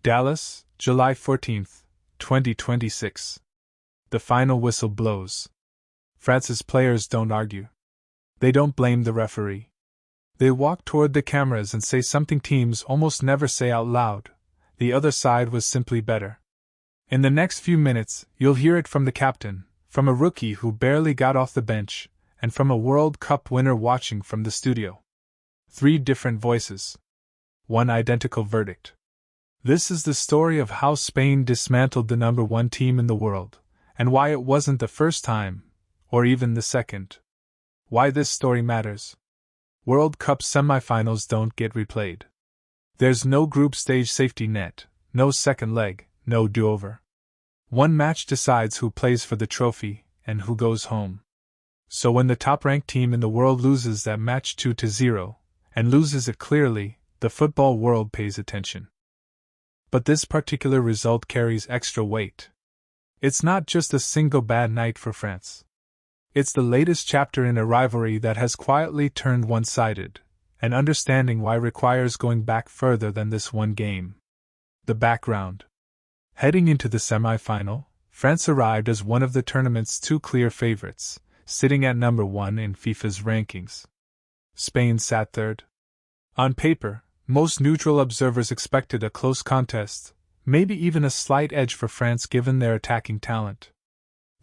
Dallas, July 14, 2026. The final whistle blows. France's players don't argue. They don't blame the referee. They walk toward the cameras and say something teams almost never say out loud: the other side was simply better. In the next few minutes, you'll hear it from the captain, from a rookie who barely got off the bench, and from a World Cup winner watching from the studio. 3 different voices. 1 identical verdict. This is the story of how Spain dismantled the #1 team in the world, and why it wasn't the first time, or even the second. Why this story matters. World Cup semifinals don't get replayed. There's no group stage safety net, no second leg, no do-over. One match decides who plays for the trophy, and who goes home. So when the top-ranked team in the world loses that match 2-0, and loses it clearly, the football world pays attention. But this particular result carries extra weight. It's not just a single bad night for France. It's the latest chapter in a rivalry that has quietly turned one-sided, and understanding why requires going back further than this one game. The background. Heading into the semi-final, France arrived as one of the tournament's 2 clear favorites, sitting at #1 in FIFA's rankings. Spain sat third. On paper, most neutral observers expected a close contest, maybe even a slight edge for France given their attacking talent.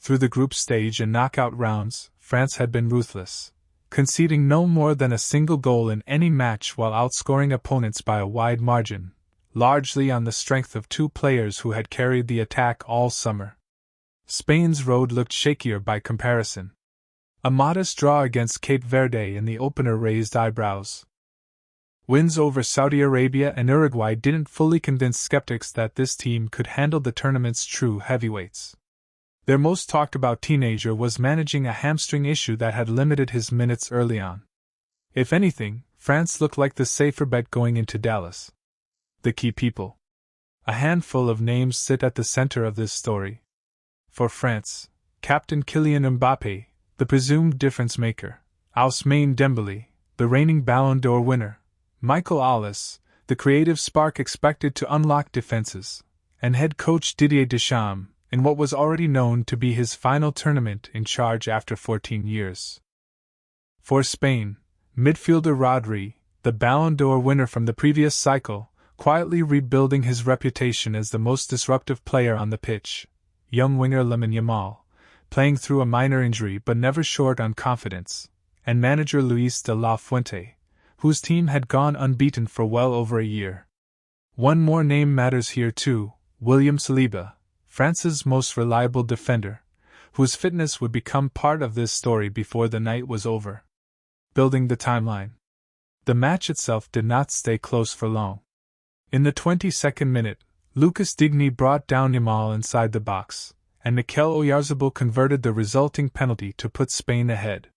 Through the group stage and knockout rounds, France had been ruthless, conceding no more than a single goal in any match while outscoring opponents by a wide margin, largely on the strength of 2 players who had carried the attack all summer. Spain's road looked shakier by comparison. A modest draw against Cape Verde in the opener raised eyebrows. Wins over Saudi Arabia and Uruguay didn't fully convince skeptics that this team could handle the tournament's true heavyweights. Their most talked about teenager was managing a hamstring issue that had limited his minutes early on. If anything, France looked like the safer bet going into Dallas. The key people. A handful of names sit at the center of this story. For France, Captain Kylian Mbappé, the presumed difference maker; Ousmane Dembélé, the reigning Ballon d'Or winner; Michael Olise, the creative spark expected to unlock defenses; and head coach Didier Deschamps, in what was already known to be his final tournament in charge after 14 years. For Spain, midfielder Rodri, the Ballon d'Or winner from the previous cycle, quietly rebuilding his reputation as the most disruptive player on the pitch; young winger Lamine Yamal, playing through a minor injury but never short on confidence; and manager Luis de la Fuente, whose team had gone unbeaten for well over a year. One more name matters here too: William Saliba, France's most reliable defender, whose fitness would become part of this story before the night was over. Building the timeline. The match itself did not stay close for long. In the 22nd minute, Lucas Digne brought down Yamal inside the box, and Mikel Oyarzabal converted the resulting penalty to put Spain ahead.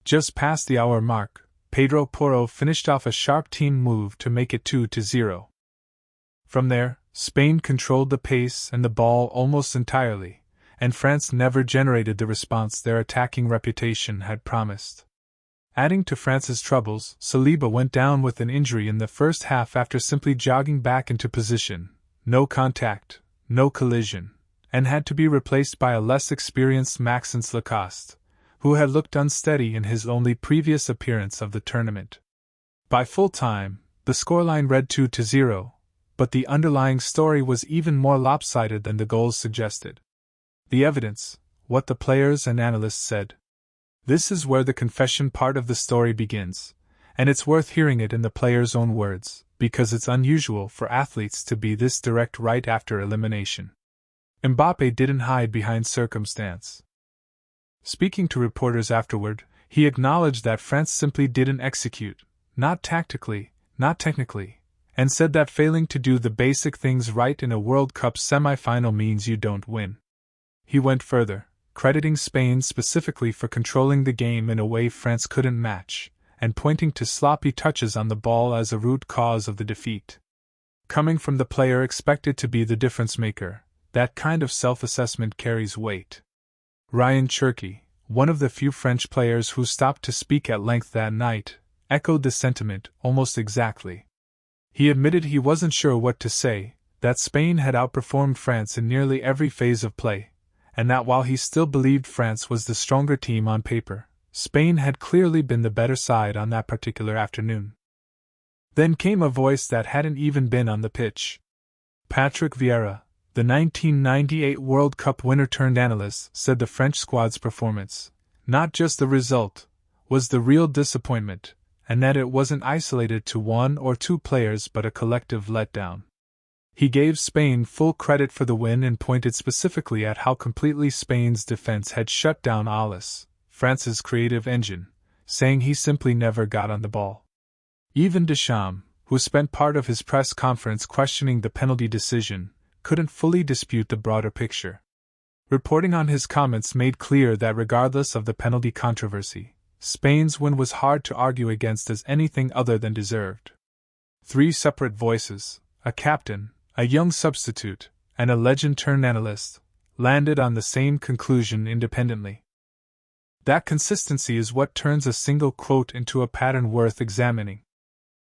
Just past the hour mark, Pedro Porro finished off a sharp team move to make it 2-0. From there, Spain controlled the pace and the ball almost entirely, and France never generated the response their attacking reputation had promised. Adding to France's troubles, Saliba went down with an injury in the first half after simply jogging back into position, no contact, no collision, and had to be replaced by a less experienced Maxence Lacoste, who had looked unsteady in his only previous appearance of the tournament. By full time, the scoreline read 2-0, but the underlying story was even more lopsided than the goals suggested. The evidence, what the players and analysts said. This is where the confession part of the story begins, and it's worth hearing it in the players' own words, because it's unusual for athletes to be this direct right after elimination. Mbappé didn't hide behind circumstance. Speaking to reporters afterward, he acknowledged that France simply didn't execute, not tactically, not technically, and said that failing to do the basic things right in a World Cup semi-final means you don't win. He went further, crediting Spain specifically for controlling the game in a way France couldn't match, and pointing to sloppy touches on the ball as a root cause of the defeat. Coming from the player expected to be the difference maker, that kind of self-assessment carries weight. Rayan Cherki, one of the few French players who stopped to speak at length that night, echoed the sentiment almost exactly. He admitted he wasn't sure what to say, that Spain had outperformed France in nearly every phase of play, and that while he still believed France was the stronger team on paper, Spain had clearly been the better side on that particular afternoon. Then came a voice that hadn't even been on the pitch. Patrick Vieira, the 1998 World Cup winner-turned-analyst, said the French squad's performance, not just the result, was the real disappointment, and that it wasn't isolated to one or two players but a collective letdown. He gave Spain full credit for the win and pointed specifically at how completely Spain's defense had shut down Olise, France's creative engine, saying he simply never got on the ball. Even Deschamps, who spent part of his press conference questioning the penalty decision, couldn't fully dispute the broader picture. Reporting on his comments made clear that regardless of the penalty controversy, Spain's win was hard to argue against as anything other than deserved. Three separate voices, a captain, a young substitute, and a legend-turned-analyst, landed on the same conclusion independently. That consistency is what turns a single quote into a pattern worth examining.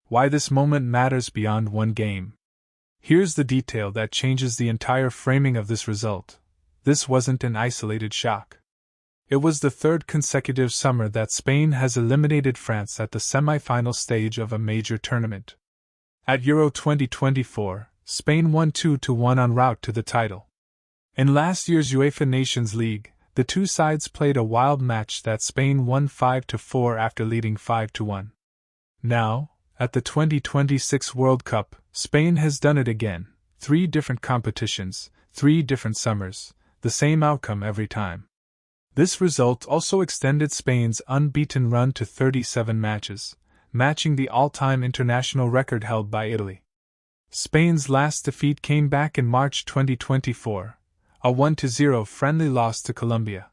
Why this moment matters beyond one game. Here's the detail that changes the entire framing of this result. This wasn't an isolated shock. It was the third consecutive summer that Spain has eliminated France at the semi-final stage of a major tournament. At Euro 2024, Spain won 2-1 en route to the title. In last year's UEFA Nations League, the two sides played a wild match that Spain won 5-4 after leading 5-1. Now, at the 2026 World Cup, Spain has done it again. 3 different competitions, 3 different summers, the same outcome every time. This result also extended Spain's unbeaten run to 37 matches, matching the all-time international record held by Italy. Spain's last defeat came back in March 2024, a 1-0 friendly loss to Colombia.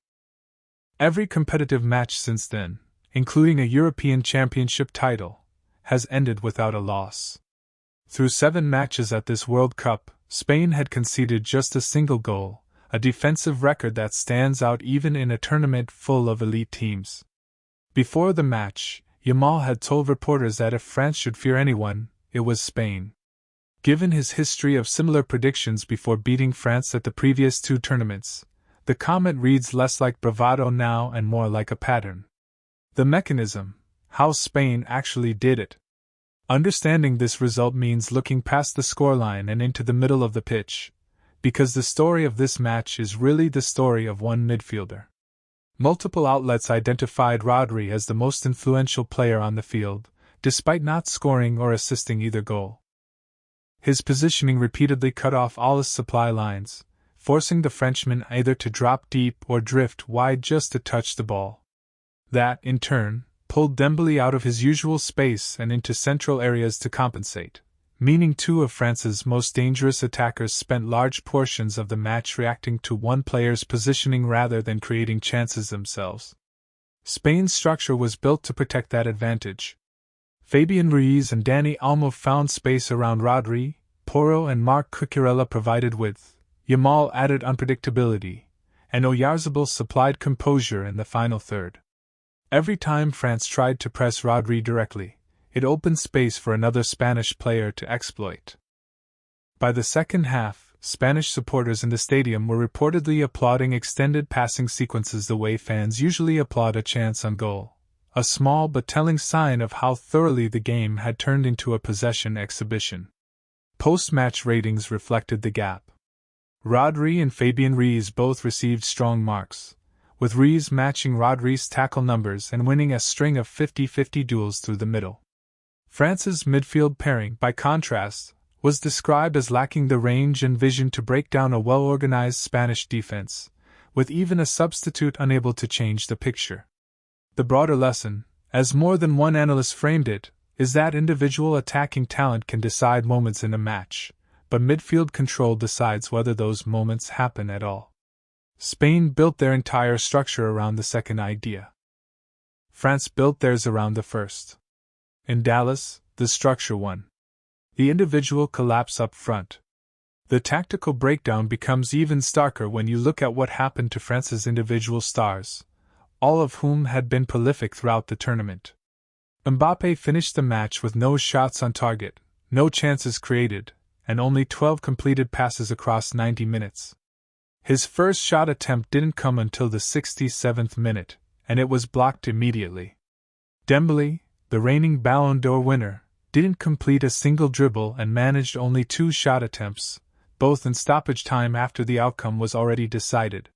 Every competitive match since then, including a European Championship title, has ended without a loss. Through 7 matches at this World Cup, Spain had conceded just a single goal, a defensive record that stands out even in a tournament full of elite teams. Before the match, Yamal had told reporters that if France should fear anyone, it was Spain. Given his history of similar predictions before beating France at the previous 2 tournaments, the comment reads less like bravado now and more like a pattern. The mechanism, how Spain actually did it. Understanding this result means looking past the scoreline and into the middle of the pitch, because the story of this match is really the story of one midfielder. Multiple outlets identified Rodri as the most influential player on the field, despite not scoring or assisting either goal. His positioning repeatedly cut off Olise's supply lines, forcing the Frenchman either to drop deep or drift wide just to touch the ball. That, in turn, pulled Dembélé out of his usual space and into central areas to compensate, meaning 2 of France's most dangerous attackers spent large portions of the match reacting to one player's positioning rather than creating chances themselves. Spain's structure was built to protect that advantage. Fabian Ruiz and Dani Olmo found space around Rodri, Porro and Marc Cucurella provided width, Yamal added unpredictability, and Oyarzabal supplied composure in the final third. Every time France tried to press Rodri directly, it opened space for another Spanish player to exploit. By the second half, Spanish supporters in the stadium were reportedly applauding extended passing sequences the way fans usually applaud a chance on goal, a small but telling sign of how thoroughly the game had turned into a possession exhibition. Post-match ratings reflected the gap. Rodri and Fabian Ruiz both received strong marks, with Ruiz matching Rodri's tackle numbers and winning a string of 50-50 duels through the middle. France's midfield pairing, by contrast, was described as lacking the range and vision to break down a well-organized Spanish defense, with even a substitute unable to change the picture. The broader lesson, as more than one analyst framed it, is that individual attacking talent can decide moments in a match, but midfield control decides whether those moments happen at all. Spain built their entire structure around the second idea. France built theirs around the first. In Dallas, the structure won. The individual collapse up front. The tactical breakdown becomes even starker when you look at what happened to France's individual stars, all of whom had been prolific throughout the tournament. Mbappé finished the match with no shots on target, no chances created, and only 12 completed passes across 90 minutes. His first shot attempt didn't come until the 67th minute, and it was blocked immediately. Dembélé, the reigning Ballon d'Or winner, didn't complete a single dribble and managed only 2 shot attempts, both in stoppage time after the outcome was already decided.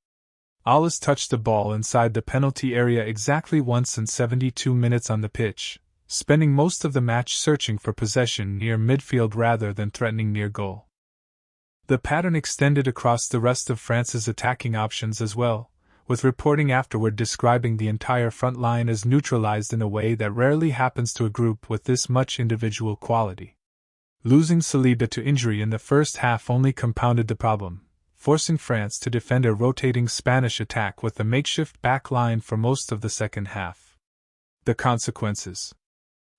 Olise touched the ball inside the penalty area exactly once in 72 minutes on the pitch, spending most of the match searching for possession near midfield rather than threatening near goal. The pattern extended across the rest of France's attacking options as well, with reporting afterward describing the entire front line as neutralized in a way that rarely happens to a group with this much individual quality. Losing Saliba to injury in the first half only compounded the problem, forcing France to defend a rotating Spanish attack with a makeshift back line for most of the second half. The consequences.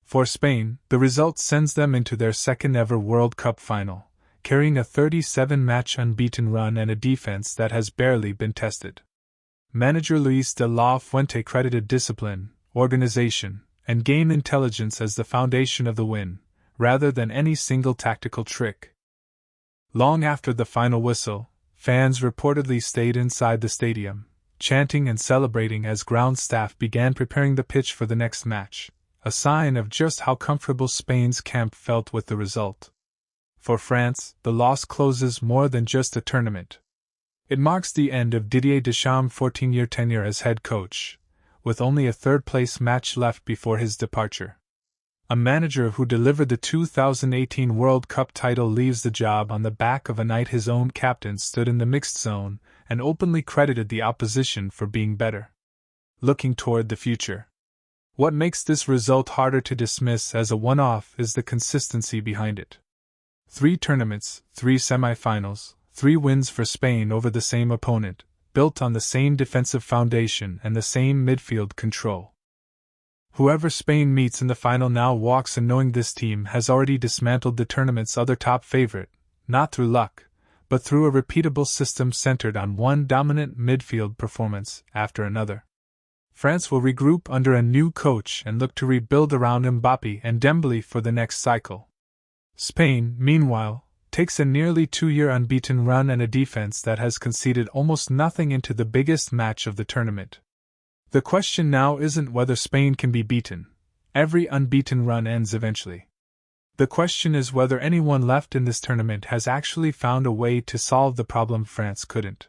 For Spain, the result sends them into their second-ever World Cup final, carrying a 37-match unbeaten run and a defense that has barely been tested. Manager Luis de la Fuente credited discipline, organization, and game intelligence as the foundation of the win, rather than any single tactical trick. Long after the final whistle, fans reportedly stayed inside the stadium, chanting and celebrating as ground staff began preparing the pitch for the next match, a sign of just how comfortable Spain's camp felt with the result. For France, the loss closes more than just a tournament. It marks the end of Didier Deschamps' 14-year tenure as head coach, with only a third-place match left before his departure. A manager who delivered the 2018 World Cup title leaves the job on the back of a night his own captain stood in the mixed zone and openly credited the opposition for being better. Looking toward the future. What makes this result harder to dismiss as a one-off is the consistency behind it. 3 tournaments, 3 semi-finals, 3 wins for Spain over the same opponent, built on the same defensive foundation and the same midfield control. Whoever Spain meets in the final now walks in knowing this team has already dismantled the tournament's other top favorite, not through luck, but through a repeatable system centered on one dominant midfield performance after another. France will regroup under a new coach and look to rebuild around Mbappé and Dembélé for the next cycle. Spain, meanwhile, takes a nearly 2-year unbeaten run and a defense that has conceded almost nothing into the biggest match of the tournament. The question now isn't whether Spain can be beaten. Every unbeaten run ends eventually. The question is whether anyone left in this tournament has actually found a way to solve the problem France couldn't.